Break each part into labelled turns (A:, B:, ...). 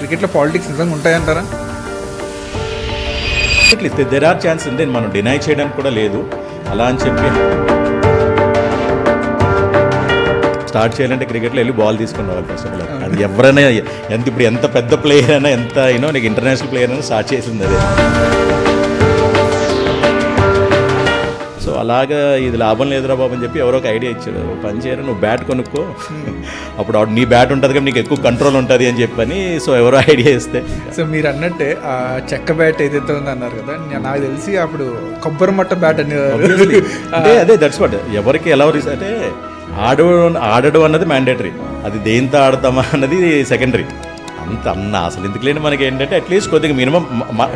A: క్రికెట్లో పాలిటిక్స్ నిజంగా ఉంటాయంటారా?
B: There are chance అంటే మనం డినై చేయడానికి కూడా లేదు. అలా అని చెప్పి స్టార్ట్ చేయాలంటే క్రికెట్లో వెళ్ళి బాల్ తీసుకుని రావాలి ఫస్ట్ ఆఫ్ ఆల్. అది ఎవరైనా ఇప్పుడు ఎంత పెద్ద ప్లేయర్ అయినా, ఎంత నీకు ఇంటర్నేషనల్ ప్లేయర్ అయినా స్టార్ట్ చేసింది అదే. సో అలాగా ఇది లాభం లేదురా బాబు అని చెప్పి ఎవరో ఒక ఐడియా ఇచ్చాడు, పని చేయరు నువ్వు బ్యాట్ కొనుక్కో, అప్పుడు నీ బ్యాట్ ఉంటుంది కదా నీకు ఎక్కువ కంట్రోల్ ఉంటుంది అని చెప్పని. సో ఎవరో ఐడియా ఇస్తే,
A: సో మీరు అన్నట్టే ఆ చెక్క బ్యాట్ ఏదైతే ఉందో అన్నారు కదా, నాకు తెలిసి అప్పుడు కొబ్బరి మట్ట బ్యాట్ అని
B: అంటే అదే దట్స్ వాట్ ఎవరికి ఎలా అంటే ఆడడం అన్నది మ్యాండేటరీ, అది దేంతో ఆడతామా అన్నది సెకండరీ. అసలు ఎందుకు లేని మనకి ఏంటంటే అట్లీస్ట్ కొద్దిగా మినిమం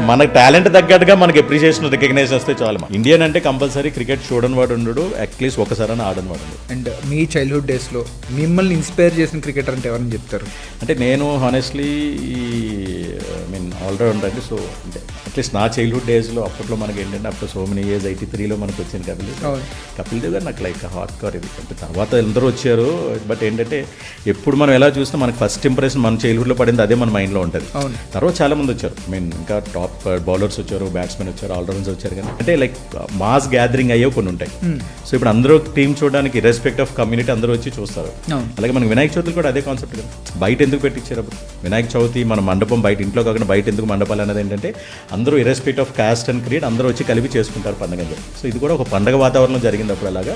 B: మన టాలెంట్ తగ్గట్టుగా మనకి అప్రిషియేషన్ రికగ్నైజేషన్ వస్తే చాలు. ఇండియన్ అంటే కంపల్సరీ క్రికెట్ చూడని వాడు ఉండడు, అట్లీస్ట్ ఒకసారి ఆడని వాడు.
A: అండ్ మీ చైల్డ్హుడ్ డేస్లో మిమ్మల్ని ఇన్స్పైర్ చేసిన క్రికెటర్ అంటే ఎవరని చెప్తారు?
B: అంటే నేను హానెస్ట్లీ ఆల్రౌండర్ అండి. సో అంటే అట్లీస్ట్ నా చైల్డ్హుడ్ డేస్లో అప్పట్లో మనకి ఏంటంటే అప్పుడు సో మెనీ ఇయర్స్ 83లో మనకు వచ్చింది కపిల్ దేవ్ గారు నాకు లైక్ హాట్ కార్ ఇది. తర్వాత అందరూ వచ్చారు, బట్ ఏంటంటే ఎప్పుడు మనం ఎలా చూసినా మనకి ఫస్ట్ ఇంప్రెషన్ మన చైల్డ్హుడ్లో పడింది అదే మన మైండ్లో ఉంటుంది. తర్వాత చాలా మంది వచ్చారు, ఇంకా టాప్ బౌలర్స్ వచ్చారు, బ్యాట్స్మెన్ వచ్చారు, ఆల్రౌండర్స్ వచ్చారు. కానీ అంటే లైక్ మాస్ గ్యాదరింగ్ అయ్యే కొన్ని ఉంటాయి. సో ఇప్పుడు అందరూ టీం చూడడానికి రెస్పెక్ట్ ఆఫ్ కమ్యూనిటీ అందరూ వచ్చి చూస్తారు. అలాగే మనకి వినాయక చవితి కూడా అదే కాన్సెప్ట్ కదా, బయట ఎందుకు పెట్టించారు అప్పుడు వినాయక చవితి మన మండపం బయట, ఇంట్లో కాకుండా బయట ఎందుకు మండపాలు అనేది ఏంటంటే అందరూ ఇర్రెస్పెక్ట్ ఆఫ్ కాస్ట్ అండ్ క్రీడ్ అందరూ వచ్చి కలిపి చేసుకుంటారు పండుగ. సో ఇది కూడా ఒక పండుగ వాతావరణం జరిగింది అప్పుడు అలాగా.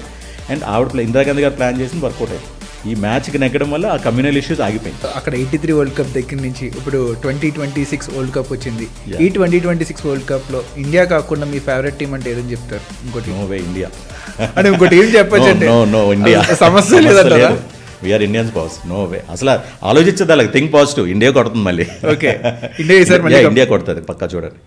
B: అండ్ ఆవిడ ఇందిరాగాంధీ గారు ప్లాన్ చేసింది వర్కౌట్ అయ్యింది. ఈ మ్యాచ్కి నెగ్గడం వల్ల ఆ కమ్యూనల్ ఇష్యూస్ ఆగిపోయింది.
A: అక్కడ 83 వరల్డ్ కప్ దగ్గర నుంచి ఇప్పుడు 2026 వరల్డ్ కప్ వచ్చింది. ఈ 2026 వరల్డ్ కప్లో ఇండియా కాకుండా మీ ఫేవరెట్ టీం అంటే ఏదని చెప్తారు? ఇంకోటి
B: నో వే ఇండియా
A: అంటే ఇంకోటి ఏం చెప్పచ్చు అంటే
B: నో ఇండియా
A: సమస్య లేదంటారా?
B: We are Indians boss, no way. అసలు ఆలోచించదు అలాగే, థింక్ పాజిటివ్, ఇండియా కొడుతుంది మళ్ళీ.
A: ఓకే, ఇండియా
B: కొడుతుంది పక్కా, చూడండి.